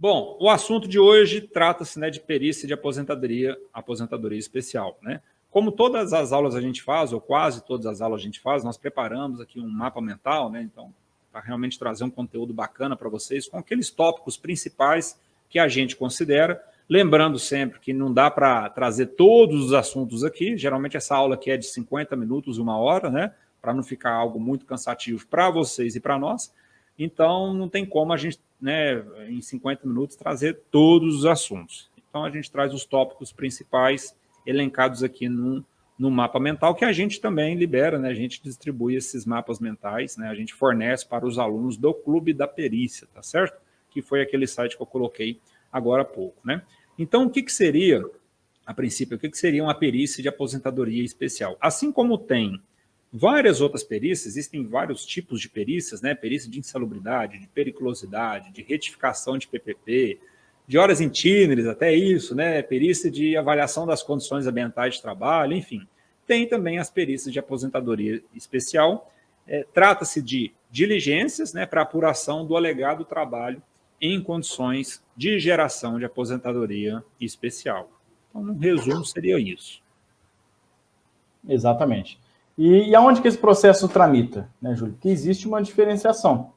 Bom, o assunto de hoje trata-se, né, de perícia de aposentadoria especial, né? Como todas as aulas a gente faz, ou quase todas as aulas a gente faz, nós preparamos aqui um mapa mental, né? Então, para realmente trazer um conteúdo bacana para vocês, com aqueles tópicos principais que a gente considera. Lembrando sempre que não dá para trazer todos os assuntos aqui, geralmente essa aula aqui é de 50 minutos, 1 hora, né? Para não ficar algo muito cansativo para vocês e para nós. Então, não tem como a gente, né, em 50 minutos, trazer todos os assuntos. Então, a gente traz os tópicos principais elencados aqui no mapa mental, que a gente também libera, né? A gente distribui esses mapas mentais, né? A gente fornece para os alunos do Clube da Perícia, tá certo? Que foi aquele site que eu coloquei agora há pouco, né? Então, o que seria, a princípio, o que seria uma perícia de aposentadoria especial? Assim como tem várias outras perícias, existem vários tipos de perícias, né? Perícia de insalubridade, de periculosidade, de retificação de PPP, de horas itinerárias, até isso, né? Perícia de avaliação das condições ambientais de trabalho, enfim. Tem também as perícias de aposentadoria especial. Trata-se de diligências, né, para apuração do alegado trabalho em condições de geração de aposentadoria especial. Então, no resumo, seria isso. Exatamente. E aonde que esse processo tramita, né, Júlio? Que existe uma diferenciação.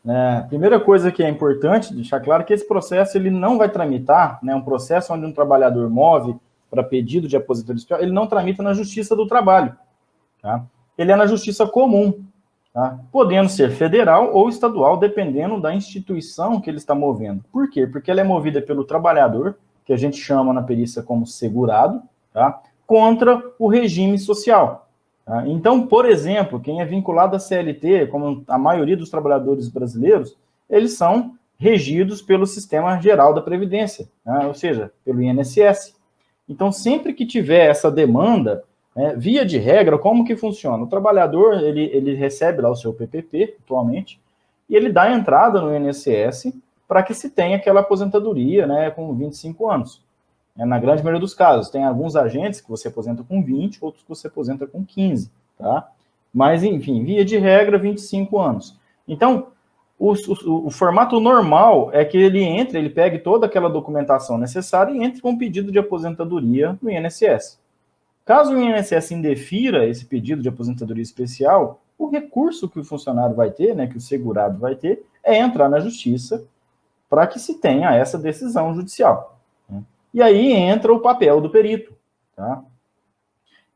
A primeira coisa que é importante deixar claro é que esse processo ele não vai tramitar, né, um processo onde um trabalhador move para pedido de aposentadoria especial, ele não tramita na Justiça do Trabalho. Tá? Ele é na Justiça Comum, tá? Podendo ser federal ou estadual, dependendo da instituição que ele está movendo. Por quê? Porque ela é movida pelo trabalhador, que a gente chama na perícia como segurado, tá? Contra o regime social. Então, por exemplo, quem é vinculado à CLT, como a maioria dos trabalhadores brasileiros, eles são regidos pelo Sistema Geral da Previdência, ou seja, pelo INSS. Então, sempre que tiver essa demanda, via de regra, como que funciona? O trabalhador, ele recebe lá o seu PPP, atualmente, e ele dá entrada no INSS para que se tenha aquela aposentadoria, né, com 25 anos. Na grande maioria dos casos, tem alguns agentes que você aposenta com 20, outros que você aposenta com 15, tá? Mas, enfim, via de regra, 25 anos. Então, o formato normal é que ele entre, ele pegue toda aquela documentação necessária e entre com um pedido de aposentadoria no INSS. Caso o INSS indefira esse pedido de aposentadoria especial, o recurso que o funcionário vai ter, né, que o segurado vai ter, é entrar na justiça para que se tenha essa decisão judicial. E aí entra o papel do perito, tá?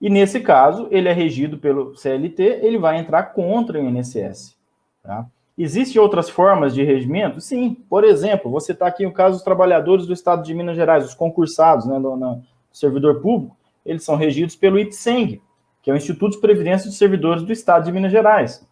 E nesse caso, ele é regido pelo CLT, ele vai entrar contra o INSS, tá? Existem outras formas de regimento? Sim. Por exemplo, você está aqui no caso dos trabalhadores do Estado de Minas Gerais, os concursados, né, no servidor público, eles são regidos pelo IPSENG, que é o Instituto de Previdência dos Servidores do Estado de Minas Gerais.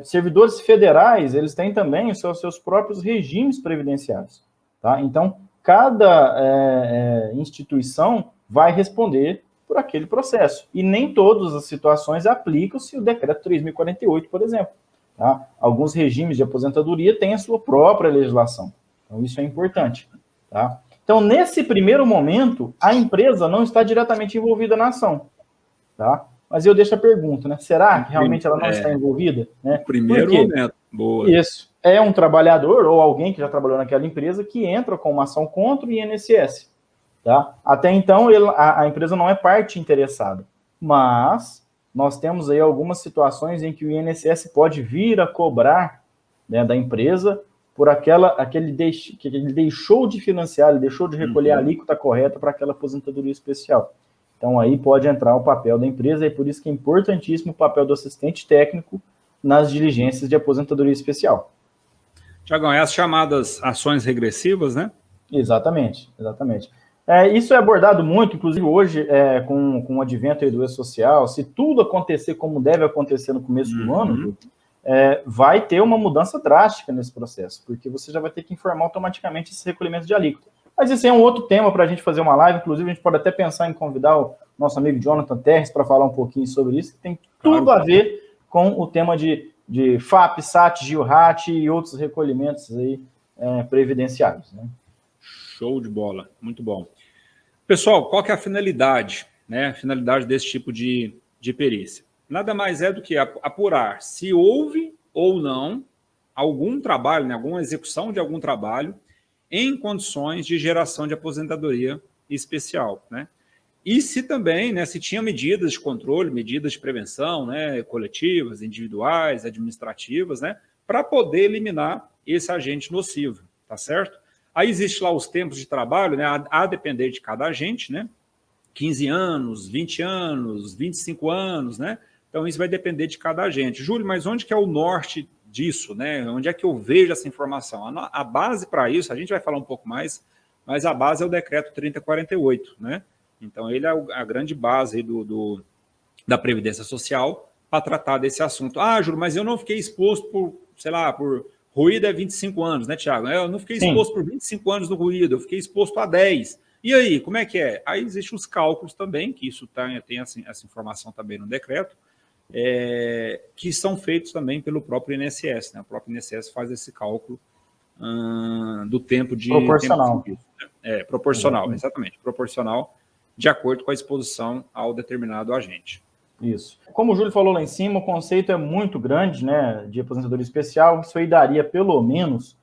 Servidores federais, eles têm também os seus próprios regimes previdenciários, tá? Então, cada instituição vai responder por aquele processo. E nem todas as situações aplicam-se o decreto 3.048, por exemplo. Tá? Alguns regimes de aposentadoria têm a sua própria legislação. Então, isso é importante. Tá? Então, nesse primeiro momento, a empresa não está diretamente envolvida na ação. Tá? Mas eu deixo a pergunta, né? Será que realmente ela não está envolvida? Né? Primeiro momento. Boa. Isso. É um trabalhador ou alguém que já trabalhou naquela empresa que entra com uma ação contra o INSS. Tá? Até então, a empresa não é parte interessada. Mas nós temos aí algumas situações em que o INSS pode vir a cobrar, né, da empresa por que ele deixou de financiar, ele deixou de recolher a alíquota correta para aquela aposentadoria especial. Então, aí pode entrar o papel da empresa, e por isso que é importantíssimo o papel do assistente técnico nas diligências de aposentadoria especial. Tiagão, é as chamadas ações regressivas, né? Exatamente. Isso é abordado muito, inclusive hoje, com o advento aí do e-social. Se tudo acontecer como deve acontecer no começo do ano, vai ter uma mudança drástica nesse processo, porque você já vai ter que informar automaticamente esse recolhimento de alíquota. Mas esse é um outro tema para a gente fazer uma live, inclusive a gente pode até pensar em convidar o nosso amigo Jonathan Terres para falar um pouquinho sobre isso, que tem tudo a ver com o tema de FAP, SAT, GIL-RAT e outros recolhimentos aí, previdenciários, né? Show de bola, muito bom. Pessoal, qual que é a finalidade, né? A finalidade desse tipo de perícia? Nada mais é do que apurar se houve ou não algum trabalho, né, alguma execução de algum trabalho em condições de geração de aposentadoria especial, né? E se também, né, se tinha medidas de controle, medidas de prevenção, né, coletivas, individuais, administrativas, né, para poder eliminar esse agente nocivo, tá certo? Aí existe lá os tempos de trabalho, né, a depender de cada agente, né, 15 anos, 20 anos, 25 anos, né? Então, isso vai depender de cada agente. Júlio, mas onde que é o norte disso, né? Onde é que eu vejo essa informação? A base para isso, a gente vai falar um pouco mais, mas a base é o decreto 3048, né? Então, ele é a grande base aí da Previdência Social para tratar desse assunto. Ah, Júlio, mas eu não fiquei exposto por, sei lá, por ruído é 25 anos, né, Tiago? Eu não fiquei exposto por 25 anos no ruído, eu fiquei exposto a 10. E aí, como é que é? Aí existem os cálculos também, que isso tem essa informação também no decreto, que são feitos também pelo próprio INSS, né? O próprio INSS faz esse cálculo do tempo de... Proporcional. Tempo de proporcional, exatamente. Proporcional, de acordo com a exposição ao determinado agente. Isso. Como o Júlio falou lá em cima, o conceito é muito grande, né, de aposentadoria especial. Isso aí daria, pelo menos,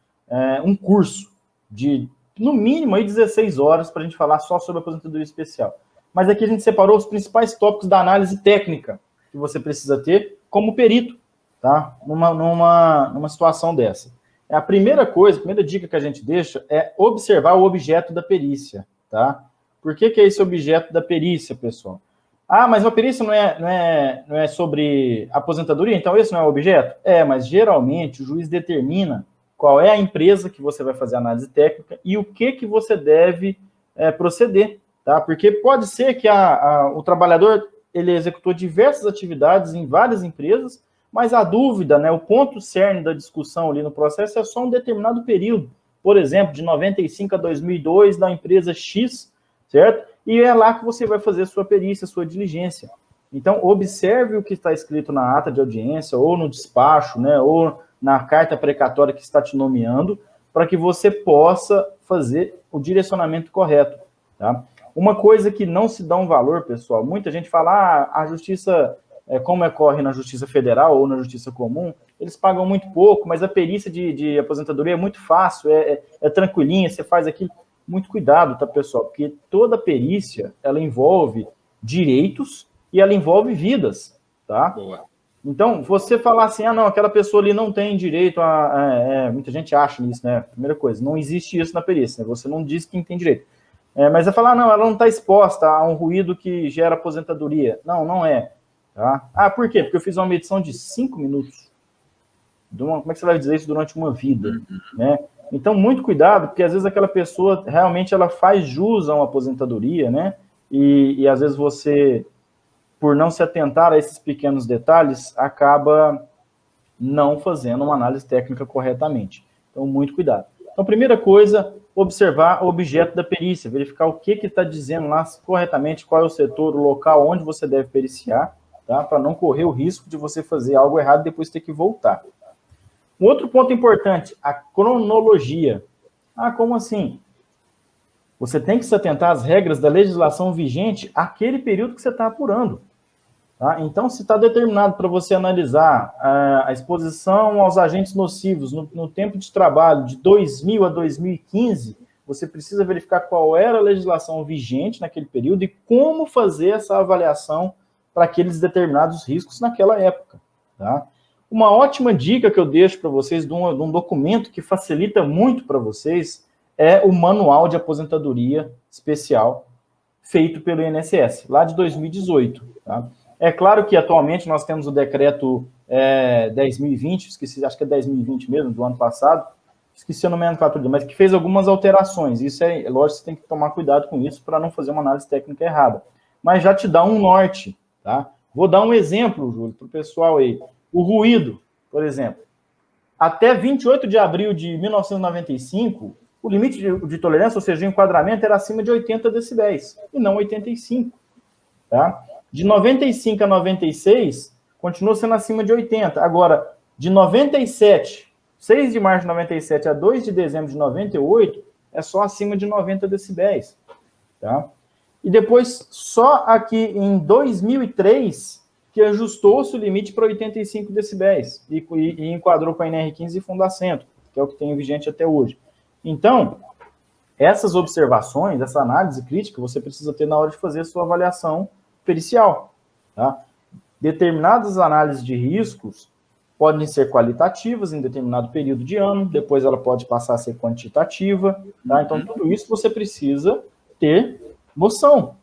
um curso de, no mínimo, aí 16 horas para a gente falar só sobre aposentadoria especial. Mas aqui a gente separou os principais tópicos da análise técnica que você precisa ter como perito, tá? Numa situação dessa. A primeira dica que a gente deixa é observar o objeto da perícia, tá? Por que é esse objeto da perícia, pessoal? Ah, mas a perícia não é sobre aposentadoria, então esse não é o objeto? Mas geralmente o juiz determina qual é a empresa que você vai fazer a análise técnica e o que você deve proceder, tá? Porque pode ser que o trabalhador ele executou diversas atividades em várias empresas, mas a dúvida, né, o ponto cerne da discussão ali no processo é só um determinado período. Por exemplo, de 95 a 2002, da empresa X, certo? E é lá que você vai fazer a sua perícia, a sua diligência. Então, observe o que está escrito na ata de audiência, ou no despacho, né, ou na carta precatória que está te nomeando, para que você possa fazer o direcionamento correto, tá? Uma coisa que não se dá um valor, pessoal, muita gente fala, a justiça, como ocorre na justiça federal ou na justiça comum, eles pagam muito pouco, mas a perícia de aposentadoria é muito fácil, é tranquilinha, você faz aquilo. Muito cuidado, tá, pessoal? Porque toda perícia, ela envolve direitos e ela envolve vidas, tá? Boa. Então, você falar assim, não, aquela pessoa ali não tem direito muita gente acha isso, né? Primeira coisa, não existe isso na perícia, né? Você não diz quem tem direito. Mas é falar, não, ela não está exposta a um ruído que gera aposentadoria. Não, não é. Tá? Por quê? Porque eu fiz uma medição de 5 minutos. Como é que você vai dizer isso durante uma vida? Né? Então, muito cuidado, porque às vezes aquela pessoa realmente ela faz jus a uma aposentadoria, né? E às vezes você, por não se atentar a esses pequenos detalhes, acaba não fazendo uma análise técnica corretamente. Então, muito cuidado. Então, primeira coisa, observar o objeto da perícia, verificar o que está dizendo lá corretamente, qual é o setor, o local onde você deve periciar, tá? Para não correr o risco de você fazer algo errado e depois ter que voltar. Um outro ponto importante, a cronologia. Como assim? Você tem que se atentar às regras da legislação vigente àquele período que você está apurando. Tá? Então, se está determinado para você analisar a exposição aos agentes nocivos no tempo de trabalho de 2000 a 2015, você precisa verificar qual era a legislação vigente naquele período e como fazer essa avaliação para aqueles determinados riscos naquela época. Tá? Uma ótima dica que eu deixo para vocês de um documento que facilita muito para vocês é o Manual de Aposentadoria Especial feito pelo INSS, lá de 2018. Tá? É claro que atualmente nós temos o decreto 10.020, esqueci, acho que é 10.020 mesmo, do ano passado, esqueci a nomenclatura, mas que fez algumas alterações. Isso lógico, você tem que tomar cuidado com isso para não fazer uma análise técnica errada. Mas já te dá um norte, tá? Vou dar um exemplo, Júlio, para o pessoal aí. O ruído, por exemplo. Até 28 de abril de 1995, o limite de tolerância, ou seja, o enquadramento, era acima de 80 decibéis, e não 85. Tá? De 95 a 96, continua sendo acima de 80. Agora, de 97, 6 de março de 97 a 2 de dezembro de 98, é só acima de 90 decibéis. Tá? E depois, só aqui em 2003, que ajustou-se o limite para 85 decibéis e enquadrou com a NR15 e Fundacentro, que é o que tem vigente até hoje. Então, Essas observações, essa análise crítica, você precisa ter na hora de fazer a sua avaliação pericial. Tá? Determinadas análises de riscos podem ser qualitativas em determinado período de ano, depois ela pode passar a ser quantitativa. Tá? Então, tudo isso você precisa ter noção.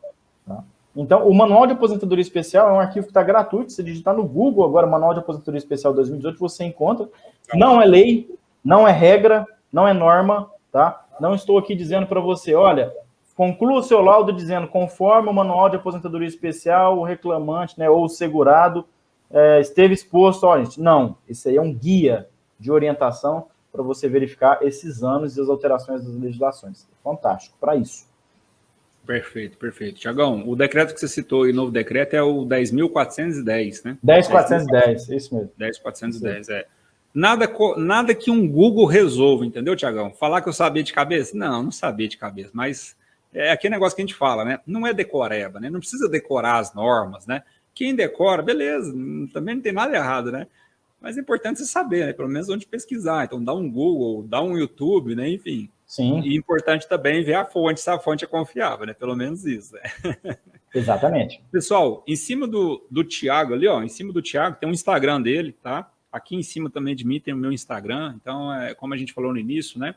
Tá? Então, o Manual de Aposentadoria Especial é um arquivo que está gratuito. Se digitar no Google agora, Manual de Aposentadoria Especial 2018, você encontra. Não é lei, não é regra, não é norma. Tá? Não estou aqui dizendo para você, olha, conclua o seu laudo dizendo, conforme o Manual de Aposentadoria Especial, o reclamante, né, ou o segurado esteve exposto. Olha, gente, não, isso aí é um guia de orientação para você verificar esses anos e as alterações das legislações. Fantástico, para isso. Perfeito, perfeito. Tiagão, o decreto que você citou aí, novo decreto, é o 10.410, né? 10.410, isso mesmo. 10.410, Nada que um Google resolva, entendeu, Tiagão? Falar que eu sabia de cabeça? Não sabia de cabeça, mas é aquele negócio que a gente fala, né? Não é decoreba, né? Não precisa decorar as normas, né? Quem decora, beleza, também não tem nada errado, né? Mas é importante você saber, né? Pelo menos onde pesquisar. Então, dá um Google, dá um YouTube, né? Enfim. Sim. E importante também ver a fonte, se a fonte é confiável, né? Pelo menos isso, né? Exatamente. Pessoal, em cima do Tiago ali, ó, em cima do Tiago tem um Instagram dele, tá? Aqui em cima também de mim tem o meu Instagram. Então, como a gente falou no início, né?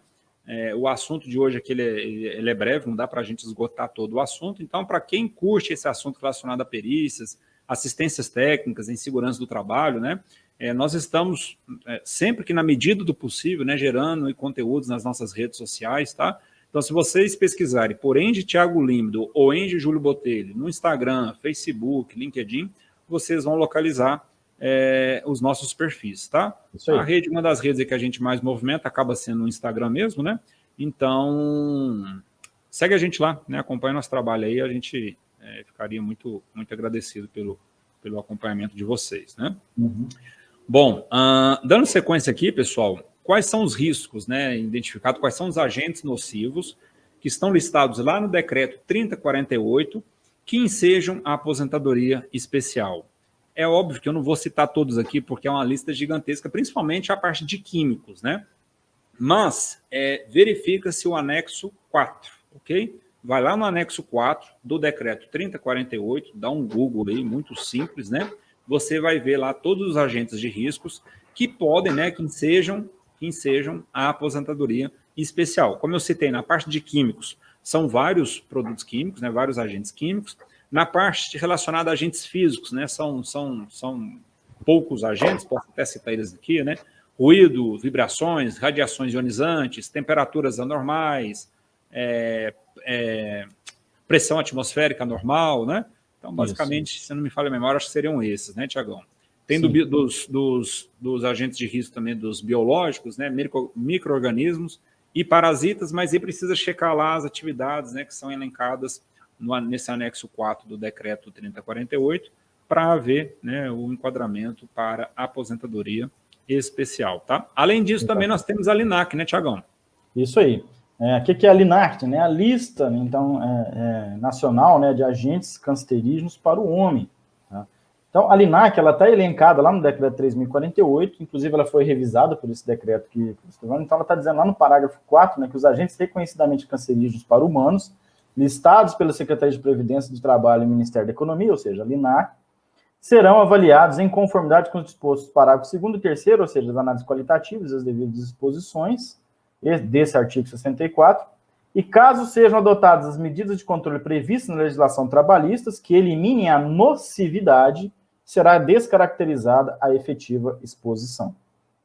O assunto de hoje aqui ele é breve, não dá para a gente esgotar todo o assunto. Então, para quem curte esse assunto relacionado a perícias, assistências técnicas em segurança do trabalho, né? Nós estamos, sempre que na medida do possível, né, gerando conteúdos nas nossas redes sociais, tá? Então, se vocês pesquisarem por Enge Thiago Límbido ou Enge Júlio Botelho no Instagram, Facebook, LinkedIn, vocês vão localizar os nossos perfis, tá? Isso aí. A rede, uma das redes que a gente mais movimenta acaba sendo o Instagram mesmo, né? Então, segue a gente lá, né? Acompanha nosso trabalho aí, a gente ficaria muito, muito agradecido pelo acompanhamento de vocês, né? Uhum. Bom, dando sequência aqui, pessoal, quais são os riscos, né, identificados, quais são os agentes nocivos que estão listados lá no decreto 3048 que ensejam a aposentadoria especial? É óbvio que eu não vou citar todos aqui, porque é uma lista gigantesca, principalmente a parte de químicos, né? Mas verifica-se o anexo 4, ok? Vai lá no anexo 4 do decreto 3048, dá um Google aí, muito simples, né? Você vai ver lá todos os agentes de riscos que podem, né, que ensejam a aposentadoria especial. Como eu citei, na parte de químicos, são vários produtos químicos, né, vários agentes químicos. Na parte relacionada a agentes físicos, né, são poucos agentes, posso até citar eles aqui, né? Ruído, vibrações, radiações ionizantes, temperaturas anormais, pressão atmosférica normal, né? Então, basicamente, isso. Se não me falha a memória, acho que seriam esses, né, Tiagão? Tem dos agentes de risco também, dos biológicos, né, micro-organismos e parasitas, mas aí precisa checar lá as atividades, né, que são elencadas nesse anexo 4 do decreto 3048 para haver, né, o enquadramento para a aposentadoria especial, tá? Além disso, também nós temos a LINAC, né, Tiagão? Isso aí. O que é a LINAC? Né? A lista, então, nacional, né, de agentes cancerígenos para o homem. Tá? Então, a LINAC está elencada lá no decreto 3048, inclusive ela foi revisada por esse decreto que você está vendo. Então, ela está dizendo lá no parágrafo 4, né, que os agentes reconhecidamente cancerígenos para humanos, listados pela Secretaria de Previdência do Trabalho e Ministério da Economia, ou seja, a LINAC, serão avaliados em conformidade com os dispostos do parágrafo 2º e 3º, ou seja, as análises qualitativas e as devidas disposições desse artigo 64, e caso sejam adotadas as medidas de controle previstas na legislação trabalhista que eliminem a nocividade, será descaracterizada a efetiva exposição.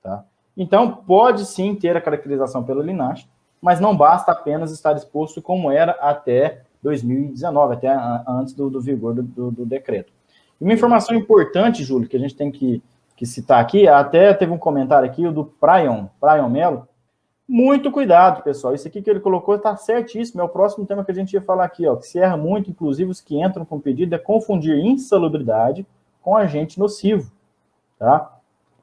Tá? Então, pode sim ter a caracterização pela LINAC, mas não basta apenas estar exposto como era até 2019, até antes do vigor do decreto. E uma informação importante, Júlio, que a gente tem que citar aqui, até teve um comentário aqui, o do Prion Melo. Muito cuidado, pessoal. Isso aqui que ele colocou está certíssimo. É o próximo tema que a gente ia falar aqui, ó, que se erra muito, inclusive os que entram com pedido, é confundir insalubridade com agente nocivo. Tá?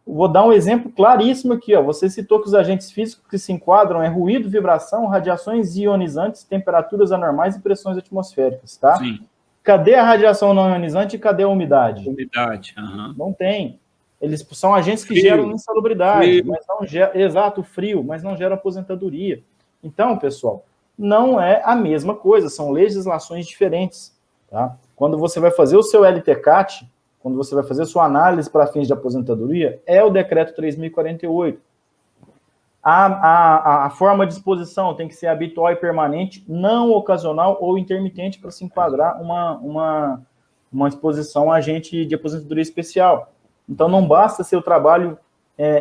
Vou dar um exemplo claríssimo aqui. Ó. Você citou que os agentes físicos que se enquadram é ruído, vibração, radiações ionizantes, temperaturas anormais e pressões atmosféricas. Tá? Sim. Cadê a radiação não ionizante e cadê a umidade? Umidade. Não tem. Eles são agentes que geram insalubridade, mas não geram, exato, frio, mas não geram aposentadoria. Então, pessoal, não é a mesma coisa, são legislações diferentes. Tá? Quando você vai fazer o seu LTCAT, quando você vai fazer a sua análise para fins de aposentadoria, é o decreto 3.048. A forma de exposição tem que ser habitual e permanente, não ocasional ou intermitente para se enquadrar uma exposição a agente de aposentadoria especial. Então, não basta ser o trabalho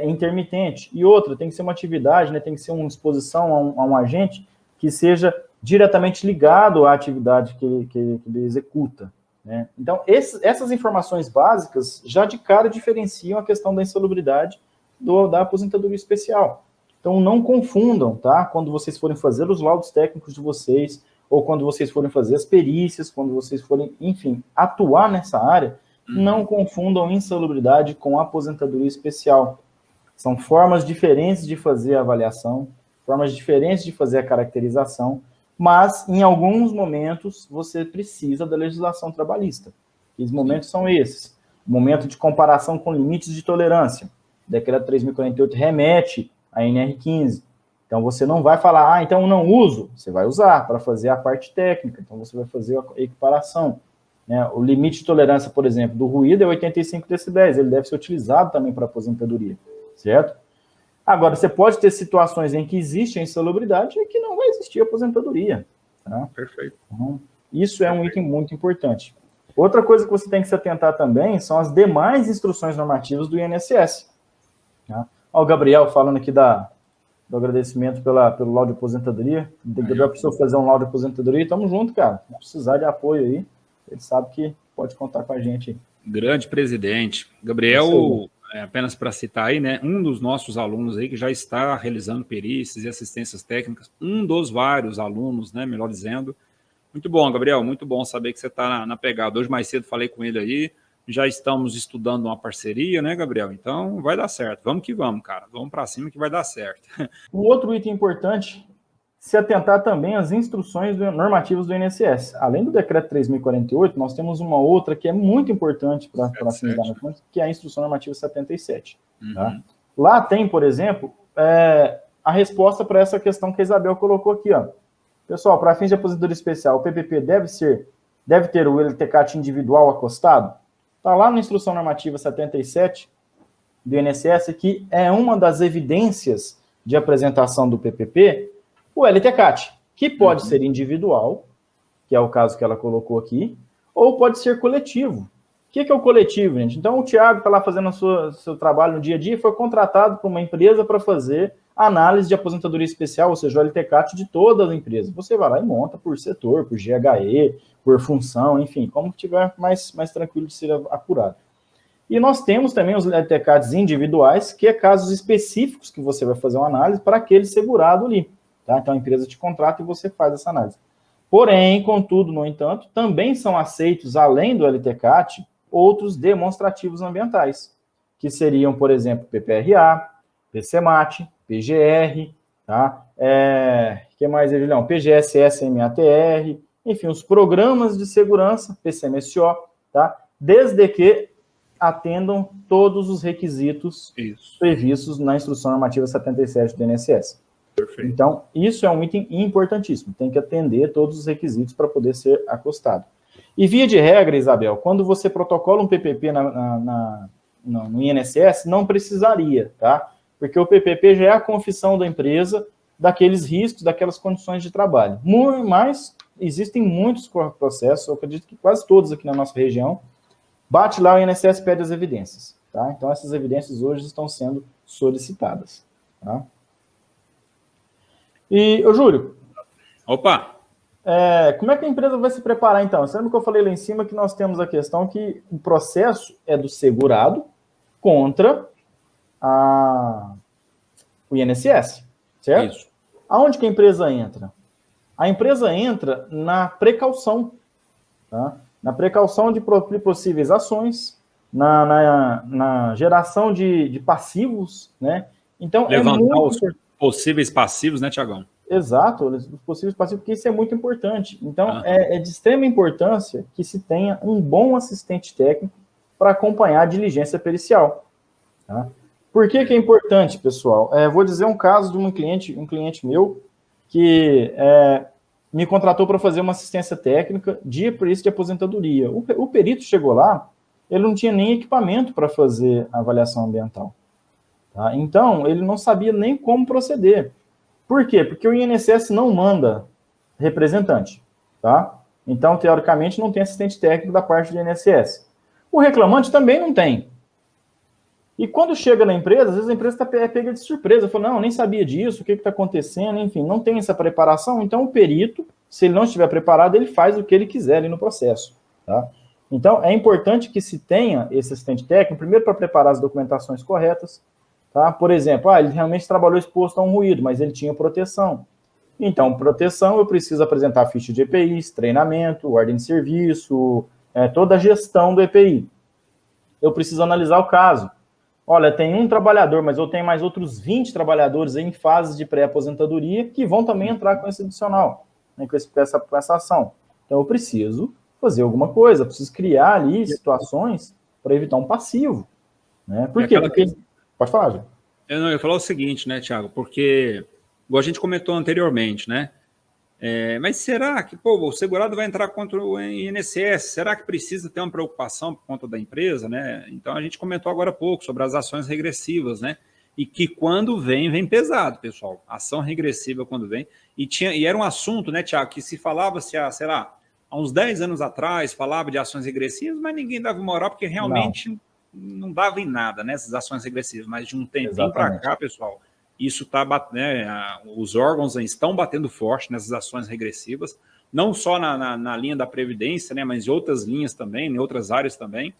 intermitente. E outra, tem que ser uma atividade, né, tem que ser uma exposição a um agente que seja diretamente ligado à atividade que ele executa. Né? Então, essas informações básicas já de cara diferenciam a questão da insalubridade da aposentadoria especial. Então, não confundam, tá? Quando vocês forem fazer os laudos técnicos de vocês, ou quando vocês forem fazer as perícias, quando vocês forem, enfim, atuar nessa área, não confundam insalubridade com aposentadoria especial. São formas diferentes de fazer a avaliação, formas diferentes de fazer a caracterização, mas, em alguns momentos, você precisa da legislação trabalhista. E os momentos são esses. O momento de comparação com limites de tolerância. O decreto 3.048 remete a NR15. Então, você não vai falar, então eu não uso. Você vai usar para fazer a parte técnica. Então, você vai fazer a equiparação. Né? O limite de tolerância, por exemplo, do ruído é 85 decibéis. Ele deve ser utilizado também para aposentadoria, certo? Agora, você pode ter situações em que existe a insalubridade e que não vai existir aposentadoria. Tá? Perfeito. Então, isso é um item muito importante. Outra coisa que você tem que se atentar também são as demais instruções normativas do INSS. Tá? Olha o Gabriel falando aqui do agradecimento pelo laudo de aposentadoria. Tem que dar para o senhor fazer um laudo de aposentadoria. Tamo junto, cara. Se precisar de apoio aí, ele sabe que pode contar com a gente. Grande presidente. Gabriel, apenas para citar aí, né, um dos nossos alunos aí que já está realizando perícias e assistências técnicas, um dos vários alunos, né, melhor dizendo. Muito bom, Gabriel, muito bom saber que você está na pegada. Hoje mais cedo falei com ele aí, já estamos estudando uma parceria, né, Gabriel? Então, vai dar certo. Vamos que vamos, cara. Vamos para cima que vai dar certo. Um outro item importante, se atentar também às instruções normativas do INSS. Além do decreto 3.048, nós temos uma outra que é muito importante para fins da normativa, que é a instrução normativa 77. Tá? Lá tem, por exemplo, a resposta para essa questão que a Isabel colocou aqui. Ó. Pessoal, para fins de aposentadoria especial, o PPP deve ter o LTCAT individual acostado? Está lá na Instrução Normativa 77 do INSS, que é uma das evidências de apresentação do PPP, o LTCAT, que pode ser individual, que é o caso que ela colocou aqui, ou pode ser coletivo. O que é o coletivo, gente? Então, o Thiago está lá fazendo seu trabalho no dia a dia e foi contratado por uma empresa para fazer a análise de aposentadoria especial, ou seja, o LTCAT de toda a empresa. Você vai lá e monta por setor, por GHE, por função, enfim, como tiver mais tranquilo de ser apurado. E nós temos também os LTCATs individuais, que é casos específicos que você vai fazer uma análise para aquele segurado ali. Tá? Então, a empresa te contrata e você faz essa análise. Porém, contudo, no entanto, também são aceitos, além do LTCAT, outros demonstrativos ambientais, que seriam, por exemplo, PPRA, PCMAT, PGR, tá? Que mais, Julião? PGSS-MATR, enfim, os programas de segurança, PCMSO, tá? Desde que atendam todos os requisitos previstos na Instrução Normativa 77 do INSS. Perfeito. Então, isso é um item importantíssimo, tem que atender todos os requisitos para poder ser acostado. E via de regra, Isabel, quando você protocola um PPP no INSS, não precisaria, tá? Porque o PPP já é a confissão da empresa daqueles riscos, daquelas condições de trabalho. Mas existem muitos processos, eu acredito que quase todos aqui na nossa região, bate lá, o INSS pede as evidências, tá? Então, essas evidências hoje estão sendo solicitadas, tá? E, ô Júlio... Opa! Como é que a empresa vai se preparar, então? Você lembra que eu falei lá em cima que nós temos a questão que o processo é do segurado contra o INSS, certo? Isso. Aonde que a empresa entra? A empresa entra na precaução, tá? Na precaução de possíveis ações, na geração de passivos, né? Então, levantar os possíveis passivos, né, Tiagão? Exato, os possíveis passivos, porque isso é muito importante. Então, é de extrema importância que se tenha um bom assistente técnico para acompanhar a diligência pericial. Tá? Por que é importante, pessoal? Vou dizer um caso de um cliente meu, que me contratou para fazer uma assistência técnica de perícia de aposentadoria. O perito chegou lá, ele não tinha nem equipamento para fazer a avaliação ambiental. Tá? Então, ele não sabia nem como proceder. Por quê? Porque o INSS não manda representante. Tá? Então, teoricamente, não tem assistente técnico da parte do INSS. O reclamante também não tem. E quando chega na empresa, às vezes a empresa está pega de surpresa, fala, não, nem sabia disso, o que está acontecendo, enfim, não tem essa preparação, então o perito, se ele não estiver preparado, ele faz o que ele quiser ali no processo. Tá? Então, é importante que se tenha esse assistente técnico, primeiro para preparar as documentações corretas, tá? Por exemplo, ele realmente trabalhou exposto a um ruído, mas ele tinha proteção. Então, proteção, eu preciso apresentar ficha de EPIs, treinamento, ordem de serviço, toda a gestão do EPI. Eu preciso analisar o caso. Olha, tem um trabalhador, mas eu tenho mais outros 20 trabalhadores em fases de pré-aposentadoria que vão também entrar com esse adicional, né, com essa ação. Então, eu preciso fazer alguma coisa, preciso criar ali situações para evitar um passivo. Né? Por quê? Porque... Pode falar, Jô. Eu ia falar o seguinte, né, Thiago? Porque, igual a gente comentou anteriormente, né? Mas será que o segurado vai entrar contra o INSS? Será que precisa ter uma preocupação por conta da empresa? Né? Então, a gente comentou agora há pouco sobre as ações regressivas, né? E que quando vem pesado, pessoal. Ação regressiva quando vem. E era um assunto, né, Thiago, que se falava-se, sei lá, há uns 10 anos atrás, falava de ações regressivas, mas ninguém dava moral, porque realmente não dava em nada, né, essas ações regressivas. Mas de um tempinho para cá, pessoal, isso está batendo, né, os órgãos estão batendo forte nessas ações regressivas, não só na linha da Previdência, né, mas em outras linhas também, em outras áreas também,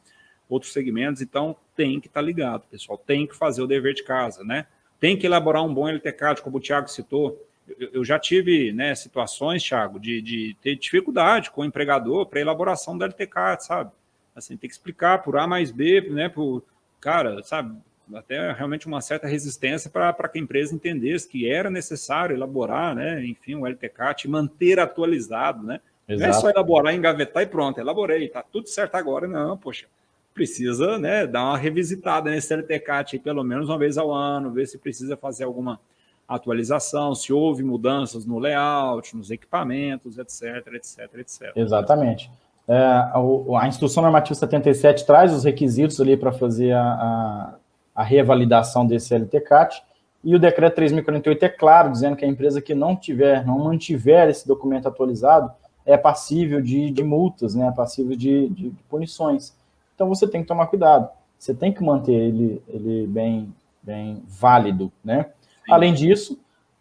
outros segmentos. Então, tem que estar ligado, pessoal, tem que fazer o dever de casa, né? Tem que elaborar um bom LTCAT, como o Thiago citou. Eu já tive, né, situações, Thiago, de ter dificuldade com o empregador para elaboração do LTCAT, sabe? Assim, tem que explicar por A mais B, né, por cara, sabe? Até realmente uma certa resistência para que a empresa entendesse que era necessário elaborar, né, enfim, o LTCAT e manter atualizado, né? Exato. Não é só elaborar, engavetar e pronto, elaborei, tá tudo certo agora. Não, poxa, precisa, né, dar uma revisitada nesse LTCAT aí, pelo menos uma vez ao ano, ver se precisa fazer alguma atualização, se houve mudanças no layout, nos equipamentos, etc, etc, etc. Exatamente. A Instrução Normativa 77 traz os requisitos ali para fazer a revalidação desse LTCAT, e o Decreto 3.048 é claro, dizendo que a empresa que não mantiver esse documento atualizado é passível de multas, né, é passível de punições. Então, você tem que tomar cuidado, você tem que manter ele bem válido, né? Sim. Além disso,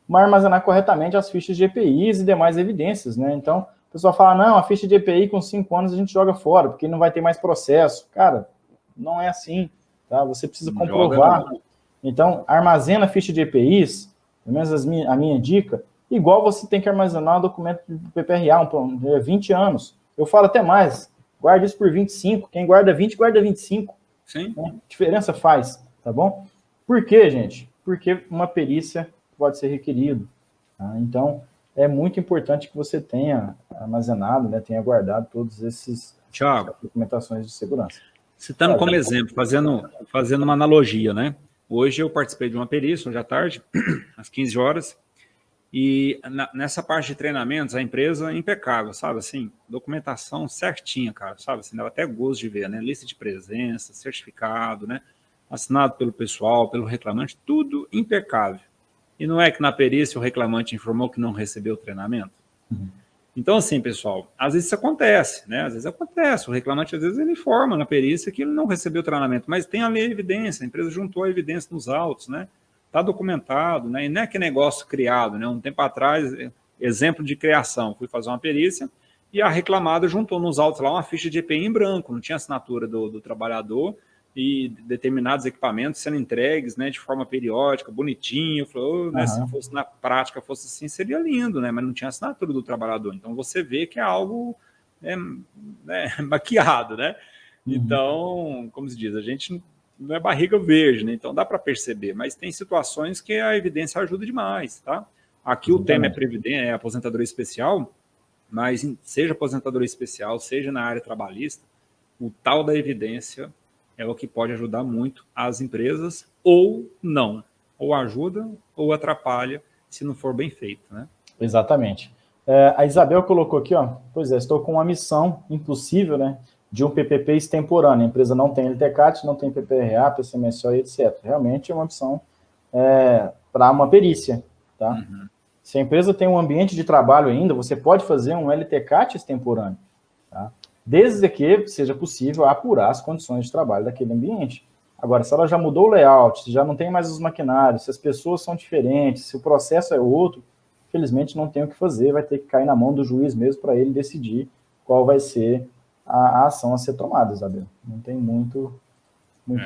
armazenar corretamente as fichas de EPIs e demais evidências, né? Então, o pessoal fala, não, a ficha de EPI com 5 anos a gente joga fora, porque não vai ter mais processo. Cara, não é assim. Tá? Você precisa comprovar. Então, armazena a ficha de EPIs, pelo menos a minha dica, igual você tem que armazenar um documento do PPRA, 20 anos. Eu falo até mais, guarda isso por 25. Quem guarda 20, guarda 25. Sim. Né? Diferença faz, tá bom? Por quê, gente? Porque uma perícia pode ser requerido. Tá? Então, é muito importante que você tenha armazenado, né, tenha guardado todos essas documentações de segurança. Citando como exemplo, fazendo uma analogia, né? Hoje eu participei de uma perícia, hoje à tarde, às 15 horas, e nessa parte de treinamentos, a empresa é impecável, sabe? Assim, documentação certinha, cara, sabe? Assim, dava até gosto de ver, né? Lista de presença, certificado, né? Assinado pelo pessoal, pelo reclamante, tudo impecável. E não é que na perícia o reclamante informou que não recebeu o treinamento? Uhum. Então, assim, pessoal, às vezes isso acontece, né? Às vezes acontece, o reclamante, às vezes, ele informa na perícia que ele não recebeu o treinamento, mas tem ali a evidência, a empresa juntou a evidência nos autos, né? Está documentado, né? E não é que negócio criado, né? Um tempo atrás, exemplo de criação, fui fazer uma perícia e a reclamada juntou nos autos lá uma ficha de EPI em branco, não tinha assinatura do trabalhador, e determinados equipamentos sendo entregues, né, de forma periódica, bonitinho. Falou, né, se fosse na prática, fosse assim, seria lindo, né, mas não tinha assinatura do trabalhador. Então, você vê que é algo maquiado, né? Uhum. Então, como se diz, a gente não é barriga verde, né? Então, dá para perceber, mas tem situações que a evidência ajuda demais, tá? Aqui o tema é aposentadoria especial, mas seja aposentadoria especial, seja na área trabalhista, o tal da evidência é o que pode ajudar muito as empresas, ou não. Ou ajuda, ou atrapalha, se não for bem feito, né? Exatamente. A Isabel colocou aqui, ó, pois é, estou com uma missão impossível, né, de um PPP extemporâneo. A empresa não tem LTCAT, não tem PPRA, PCMSO e etc. Realmente é uma opção para uma perícia, tá? Uhum. Se a empresa tem um ambiente de trabalho ainda, você pode fazer um LTCAT extemporâneo, tá? Desde que seja possível apurar as condições de trabalho daquele ambiente. Agora, se ela já mudou o layout, se já não tem mais os maquinários, se as pessoas são diferentes, se o processo é outro, infelizmente não tem o que fazer, vai ter que cair na mão do juiz mesmo para ele decidir qual vai ser a ação a ser tomada, Isabel. Não tem muito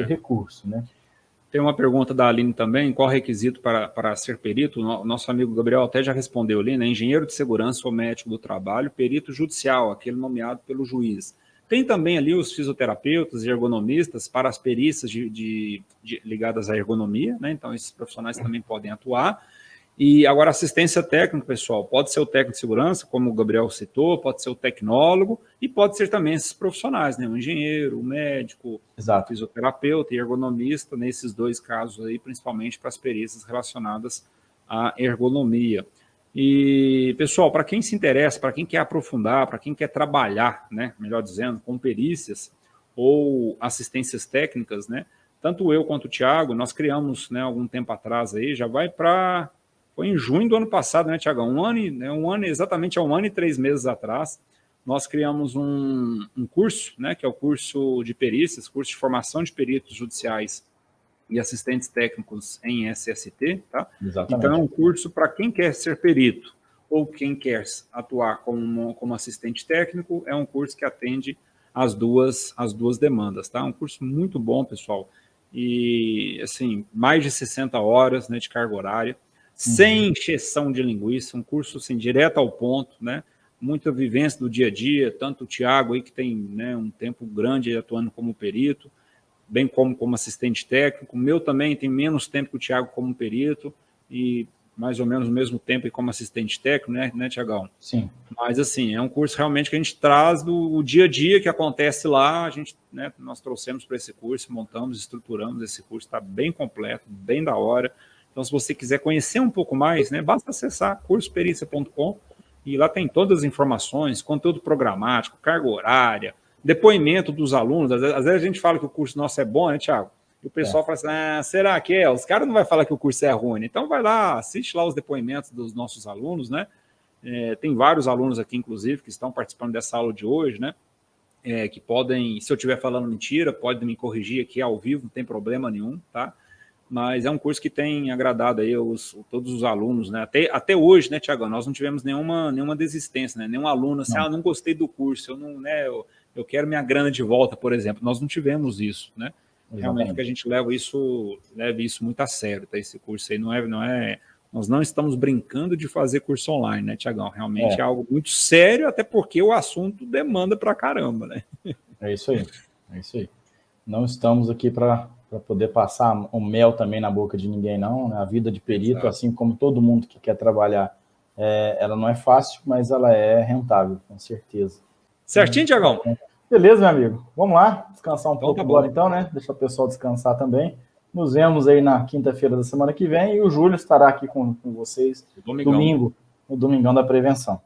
recurso, né? Tem uma pergunta da Aline também, qual requisito para ser perito? O nosso amigo Gabriel até já respondeu ali, né? Engenheiro de segurança ou médico do trabalho, perito judicial, aquele nomeado pelo juiz. Tem também ali os fisioterapeutas e ergonomistas para as perícias ligadas à ergonomia, né? Então, esses profissionais também podem atuar. E agora, assistência técnica, pessoal, pode ser o técnico de segurança, como o Gabriel citou, pode ser o tecnólogo, e pode ser também esses profissionais, né? O engenheiro, o médico, Exato. O fisioterapeuta e ergonomista, nesses dois casos aí, principalmente para as perícias relacionadas à ergonomia. E, pessoal, para quem se interessa, para quem quer aprofundar, para quem quer trabalhar, né, melhor dizendo, com perícias ou assistências técnicas, né, tanto eu quanto o Thiago, nós criamos, né, algum tempo atrás aí, já vai para... Foi em junho do ano passado, né, Thiago? Exatamente há 1 ano e 3 meses atrás, nós criamos um curso, né, que é o curso de perícias, curso de formação de peritos judiciais e assistentes técnicos em SST, tá? Exatamente. Então, é um curso para quem quer ser perito ou quem quer atuar como assistente técnico, é um curso que atende as duas demandas, tá? Um curso muito bom, pessoal, e, assim, mais de 60 horas, né, de carga horária, sem encheção de linguiça, um curso, assim, direto ao ponto, né? Muita vivência do dia a dia, tanto o Thiago aí, que tem, né, um tempo grande atuando como perito, bem como assistente técnico. O meu também tem menos tempo que o Thiago como perito e mais ou menos o mesmo tempo como assistente técnico, né, Thiagão? Sim. Mas, assim, é um curso realmente que a gente traz do dia a dia que acontece lá, nós trouxemos para esse curso, montamos, estruturamos esse curso, está bem completo, bem da hora. Então, se você quiser conhecer um pouco mais, né, basta acessar cursopericia.com e lá tem todas as informações, conteúdo programático, carga horária, depoimento dos alunos. Às vezes a gente fala que o curso nosso é bom, né, Thiago? E o pessoal fala assim, será que é? Os caras não vão falar que o curso é ruim. Então, vai lá, assiste lá os depoimentos dos nossos alunos, né? Tem vários alunos aqui, inclusive, que estão participando dessa aula de hoje, né? Que podem, se eu estiver falando mentira, podem me corrigir aqui ao vivo, não tem problema nenhum, tá? Mas é um curso que tem agradado aí todos os alunos, né? Até hoje, né, Thiago? Nós não tivemos nenhuma desistência, né? Nenhum aluno assim, não gostei do curso, eu quero minha grana de volta, por exemplo. Nós não tivemos isso, né? Exatamente. Realmente, porque a gente leva isso muito a sério, tá? Esse curso aí não é... Nós não estamos brincando de fazer curso online, né, Thiagão? Realmente é algo muito sério, até porque o assunto demanda pra caramba, né? É isso aí. Não estamos aqui para poder passar um mel também na boca de ninguém, não. A vida de perito, exato, assim como todo mundo que quer trabalhar, ela não é fácil, mas ela é rentável, com certeza. Certinho, Thiagão? Beleza, meu amigo. Vamos lá, descansar um pouco agora, então, né? Deixa o pessoal descansar também. Nos vemos aí na quinta-feira da semana que vem e o Júlio estará aqui com vocês no Domingão da Prevenção.